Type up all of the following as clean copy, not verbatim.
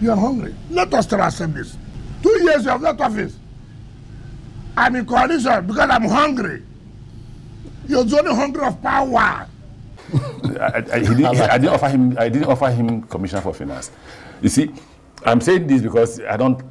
You are hungry. Let us try accept this. 2 years you have left office. I'm in coalition because I'm hungry. You're only hungry of power. I didn't offer him commissioner for finance. You see, I'm saying this because I don't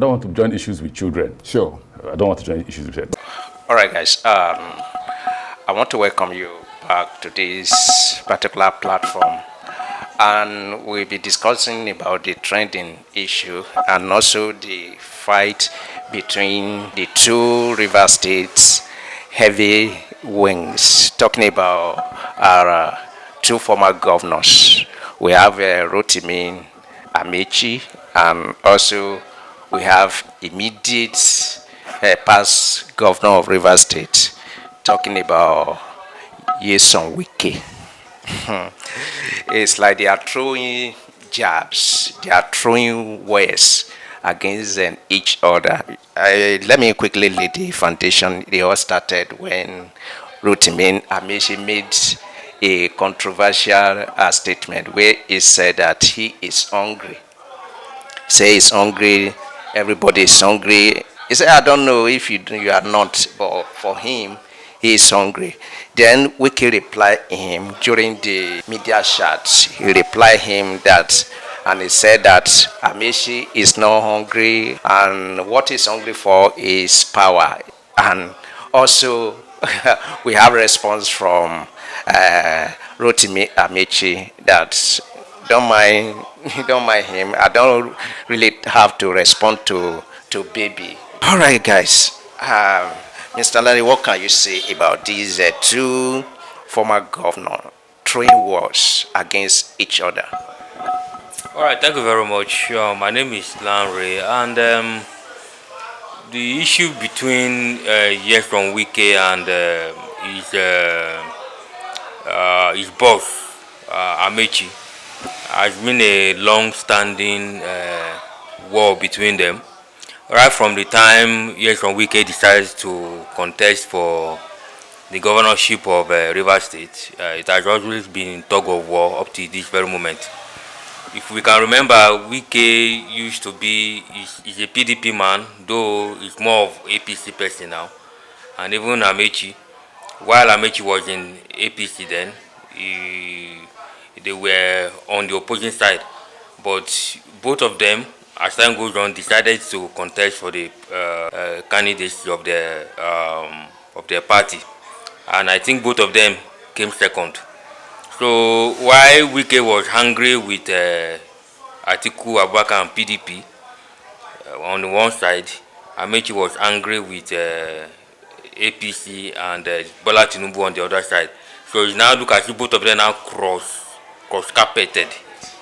want to join issues with children. Sure. I don't want to join issues with children. All right, guys. I want to welcome you back to this particular platform, and we'll be discussing about the trending issue and also the fight between the two river states heavy wings, talking about our two former governors. We have Rotimi Amaechi, and also we have immediate past governor of River State, talking about Nyesom Wike. It's like they are throwing jabs, they are throwing words against each other. Let me quickly lay the foundation. They all started when Rotimi Amaechi made a controversial statement where he said that he is hungry. Say he's hungry, everybody is hungry. He said, I don't know if you are not, but for him, he is hungry. Then Wike replied him during the media chat. He replied him that, and he said that Amaechi is not hungry, and what he's hungry for is power. And also, we have a response from Rotimi Amaechi that don't mind him. I don't really have to respond to baby. All right, guys. Mr. Larry, what can you say about these two former governors throwing words against each other? All right, thank you very much. My name is Larry, and the issue between Nyesom Wike and his boss, Amaechi, has been a long-standing war between them. Right from the time Nyesom Wike decided to contest for the governorship of River State, it has always been tug of war up to this very moment. If we can remember, Wike used to be, is a PDP man, though he's more of APC person now. And even Amaechi, while Amaechi was in APC then, they were on the opposing side. But both of them, as time goes on, decided to contest for the candidacy of their party, and I think both of them came second. So while Wike was angry with Atiku Abubakar and PDP on the one side, Amaechi was angry with APC and Bola Tinubu on the other side. So you now look at both of them now cross-carpeted.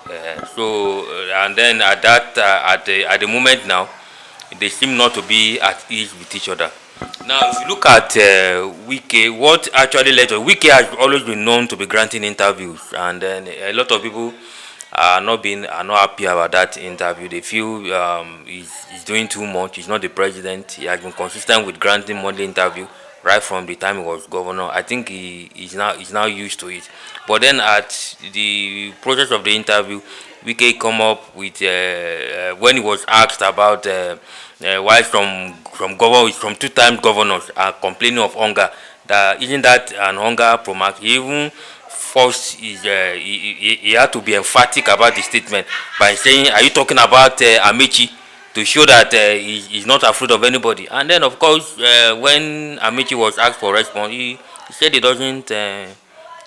And then at the moment now, they seem not to be at ease with each other. Now, if you look at Wike, what actually led to Wike has always been known to be granting interviews, and then a lot of people are not happy about that interview. They feel he's doing too much. He's not the president. He has been consistent with granting monthly interview right from the time he was governor. I think he's now used to it. But then at the process of the interview, Wike come up with when he was asked about why from 2 times governors are complaining of hunger, that isn't that an hunger promark? He even forced he had to be emphatic about the statement by saying, "Are you talking about Amaechi?" to show that he's not afraid of anybody. And then, of course, when Amaechi was asked for response, he said he doesn't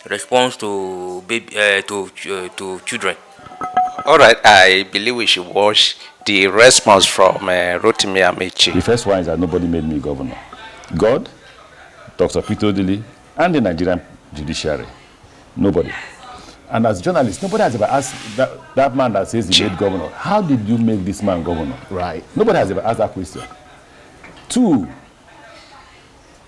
respond to children. All right, I believe we should watch the response from Rotimi Amaechi. The first one is that nobody made me governor. God, Dr. Peter Odili, and the Nigerian judiciary. Nobody. And as journalists, nobody has ever asked that man that says he made governor, how did you make this man governor? Right. Nobody has ever asked that question. 2,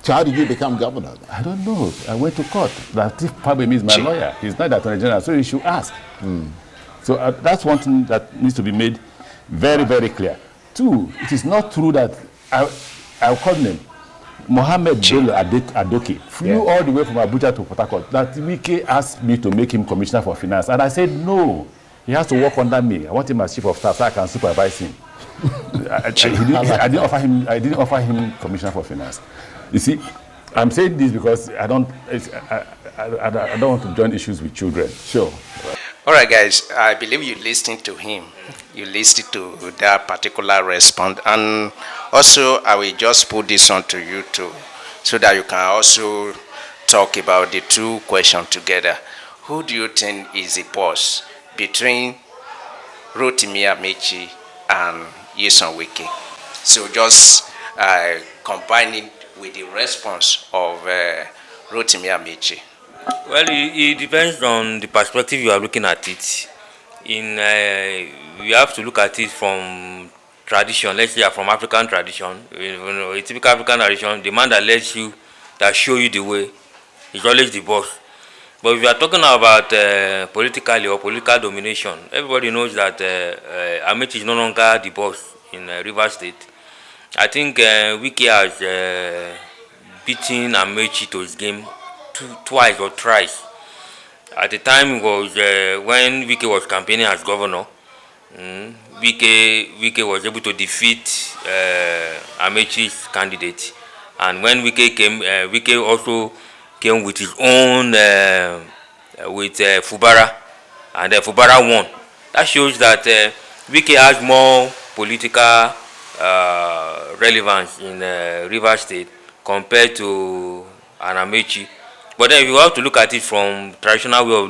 so how did you become governor? I don't know. I went to court. Latif Pabemi is my lawyer. He's not the attorney general, so you should ask. So that's one thing that needs to be made very, very clear. 2, it is not true that I'll call him Mohammed Bello Adoke flew all the way from Abuja to Port Harcourt that Wike asked me to make him commissioner for finance, and I said no. He has to work under me. I want him as chief of staff so I can supervise him. I didn't offer him commissioner for finance. You see, I'm saying this because I don't want to join issues with children. Sure. All right, guys, I believe you listened to him. You listened to that particular response. And also, I will just put this on to you too, so that you can also talk about the two questions together. Who do you think is the boss between Rotimi Amaechi and Nyesom Wike? So just combining with the response of Rotimi Amaechi. Well, it depends on the perspective you are looking at it. We have to look at it from tradition. Let's say from African tradition. A typical African tradition, the man that show you the way is always the boss. But if you are talking about politically or political domination, everybody knows that Amaechi is no longer the boss in Rivers State. I think Wike has beaten Amaechi to his game twice or thrice. At the time it was when Wike was campaigning as governor, Wike was able to defeat Amaechi's candidate, and when Wike came, Wike also came with his own with Fubara, and Fubara won. That shows that Wike has more political relevance in Rivers State compared to an Amaechi. But then if you have to look at it from traditional way of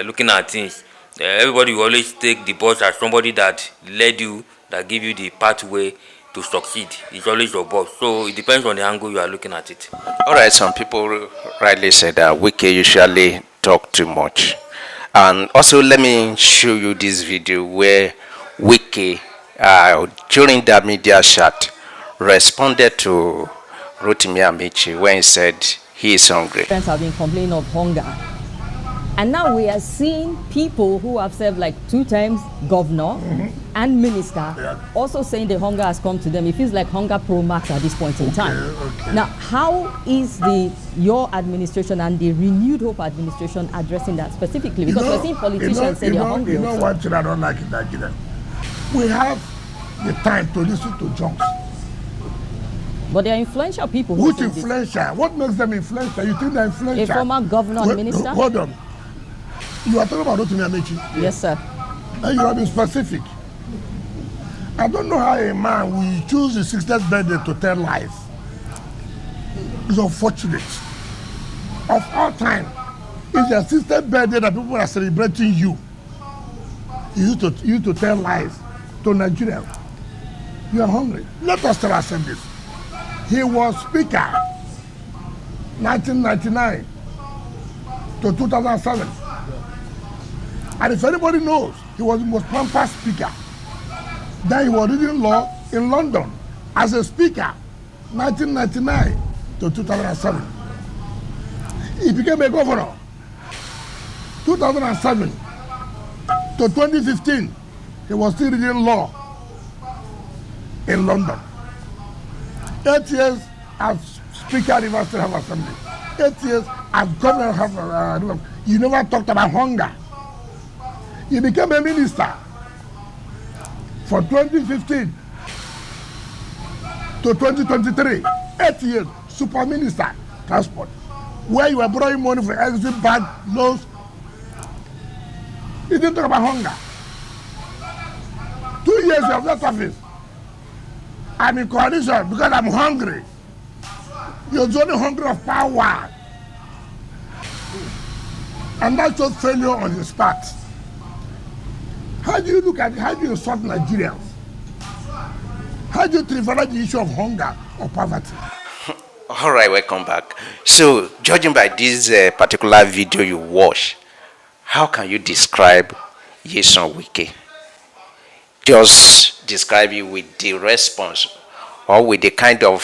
looking at things, everybody will always take the boss as somebody that led you, that give you the pathway to succeed. It's always your boss. So it depends on the angle you are looking at it. All right, some people rightly said that Wike usually talk too much. And also let me show you this video where Wike, during that media chat, responded to Rotimi Amaechi when he said he is hungry. Friends have been complaining of hunger. And now we are seeing people who have served like 2 times governor and minister also saying the hunger has come to them. It feels like hunger pro max at this point in time. Okay. Now, how is your administration and the Renewed Hope administration addressing that specifically? Because we're seeing politicians say they're hungry. You know what I don't like in Nigeria? We have the time to listen to jokes. But they are influential people. Which influential? What makes them influential? You think they're influential? A former governor and minister? Hold on. You are talking about Rotimi Amaechi? Yes, sir. And you have been specific. I don't know how a man will choose his 60th birthday to tell lies. It's unfortunate. Of all time, it's your 60th birthday that people are celebrating you. You used to tell lies to Nigerians. You are hungry. Let us tell ourselves this. He was speaker 1999 to 2007. And if anybody knows, he was the most pampered speaker. Then he was reading law in London as a speaker 1999 to 2007. He became a governor 2007 to 2015. He was still reading law in London. 8 years as Speaker of Rivers State House Assembly. 8 years as Governor of Rivers. You never talked about hunger. You became a minister for 2015 to 2023. 8 years, super minister, transport, where you were borrowing money for exit bad loans. You didn't talk about hunger. 2 years you have left office. I'm in coalition because I'm hungry. You're only hungry of power. And that shows failure on his part. How do you look at it? How do you insult Nigerians? How do you trivialize the issue of hunger or poverty? All right, welcome back. So, judging by this particular video you watched, how can you describe Nyesom Wike? Just describe it with the response or with the kind of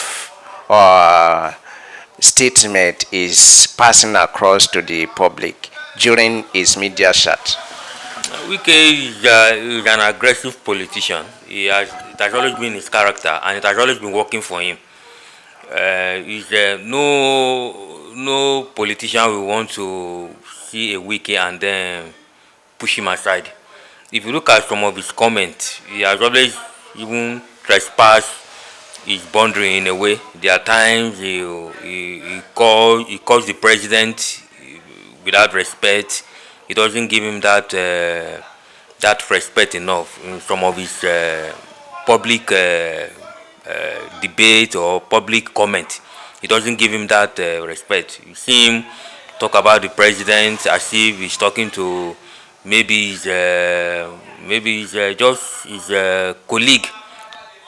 statement is passing across to the public during his media chat. Wike is an aggressive politician. It has always been his character, and it has always been working for him. No politician will want to see a Wike and then push him aside. if you look at some of his comments, he has always even trespassed his boundary in a way. There are times he calls the president without respect. He doesn't give him that respect enough in some of his public debate or public comment. He doesn't give him that respect. You see him talk about the president as if he's talking to maybe his just his colleague.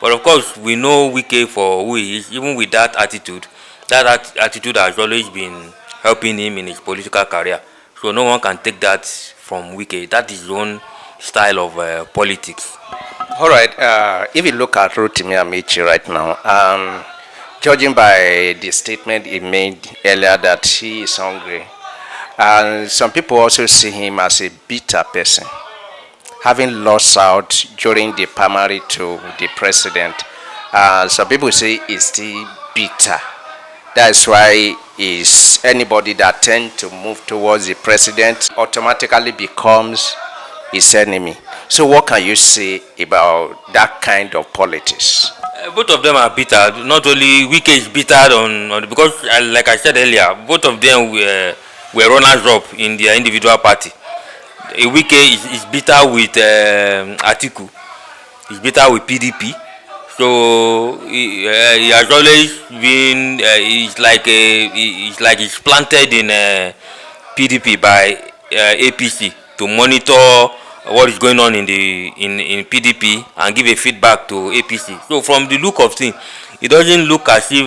But of course, we know Wike for who he is. Even with that attitude, attitude has always been helping him in his political career. So no one can take that from Wike. That is his own style of politics. All right. If you look at Rotimi Amaechi right now, judging by the statement he made earlier that he is hungry, and some people also see him as a bitter person, having lost out during the primary to the president. Some people say he's still bitter. That's why is anybody that tends to move towards the president automatically becomes his enemy. So what can you say about that kind of politics? Both of them are bitter. Not only Wike is bitter on because, like I said earlier, both of them were runners-up in their individual party. Wike is bitter with Atiku. He's bitter with PDP. So he has always been. He's planted in PDP by APC to monitor what is going on in PDP and give a feedback to APC. So from the look of things, it doesn't look as if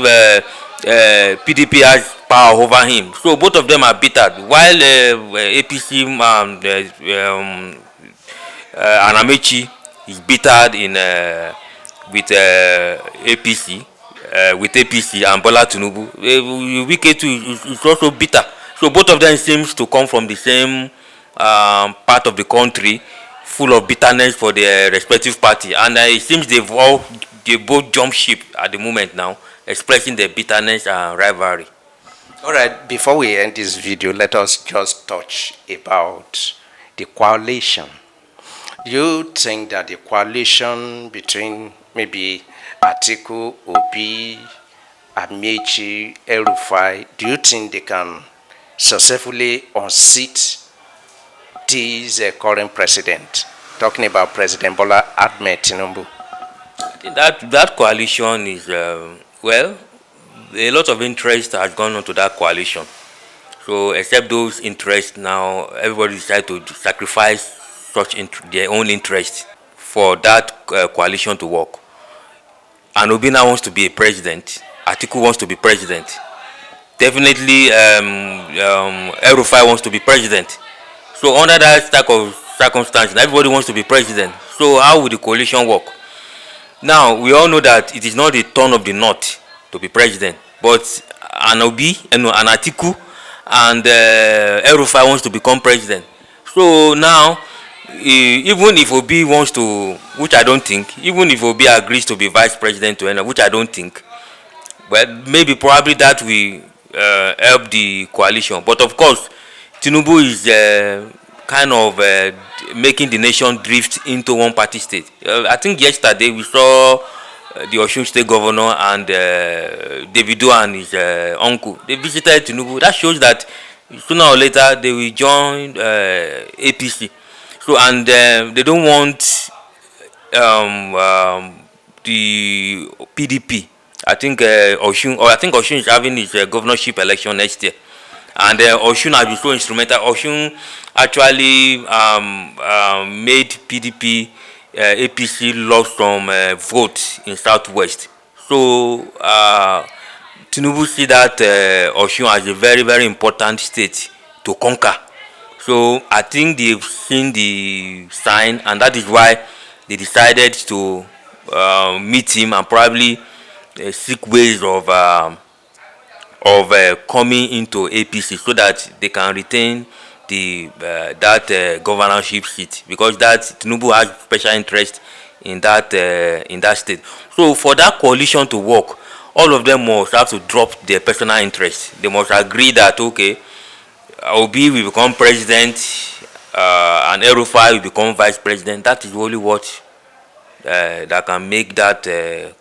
PDP has power over him. So both of them are bitter. While APC and Amaechi is bittered with APC and Bola Tinubu, Wike too is also bitter. So both of them seems to come from the same part of the country, full of bitterness for their respective party, and it seems they both jump ship at the moment now, expressing their bitterness and rivalry. All right, before we end this video, let us just touch about the coalition. Do you think that the coalition between maybe Atiku, Obi, Amaechi, El-Rufai, do you think they can successfully unseat this current president? Talking about President Bola Ahmed Tinubu. I think that coalition is, well, a lot of interest has gone on to that coalition. So except those interests now, everybody decided to sacrifice their own interest for that coalition to work. And Obi now wants to be a president. Atiku wants to be president. Definitely El-Rufai wants to be president. So under that type of circumstance, everybody wants to be president. So how will the coalition work? Now, we all know that it is not the turn of the North to be president, but an Obi, an Atiku, and El-Rufai wants to become president. So now, even if Obi wants to, which I don't think, even if Obi agrees to be vice president to which I don't think, well, maybe probably that will help the coalition. But of course, Tinubu is kind of making the nation drift into one party state. I think yesterday we saw the Osun State Governor and Davido and his uncle. They visited Tinubu. That shows that sooner or later they will join APC. So and they don't want the PDP. I think Osun is having his governorship election next year. And Osun has been so instrumental. Osun actually made PDP, APC lost some votes in Southwest. So Tinubu see that Osun as a very, very important state to conquer. So I think they've seen the sign, and that is why they decided to meet him and probably seek ways of coming into APC so that they can retain that governorship seat, because that Tinubu has special interest in that state. So for that coalition to work, all of them must have to drop their personal interest. They must agree that okay, Obi will become president, and El-Rufai will become vice president, that is only what that can make that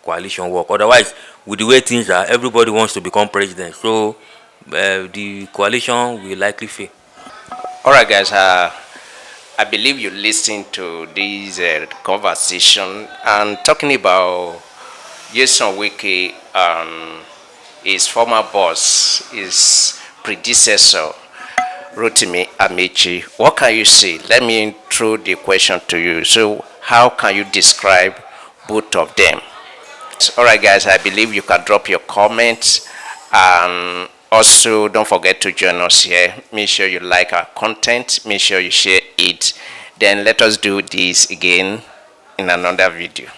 coalition work. Otherwise, with the way things are, everybody wants to become president. So the coalition will likely fail. All right, guys. I believe you listened to this conversation and talking about Nyesom Wike and his former boss, his predecessor, Rotimi Amaechi. What can you say? Let me throw the question to you. So, how can you describe both of them? All right, guys. I believe you can drop your comments, and also don't forget to join us here. Make sure you like our content. Make sure you share it. Then let us do this again in another video.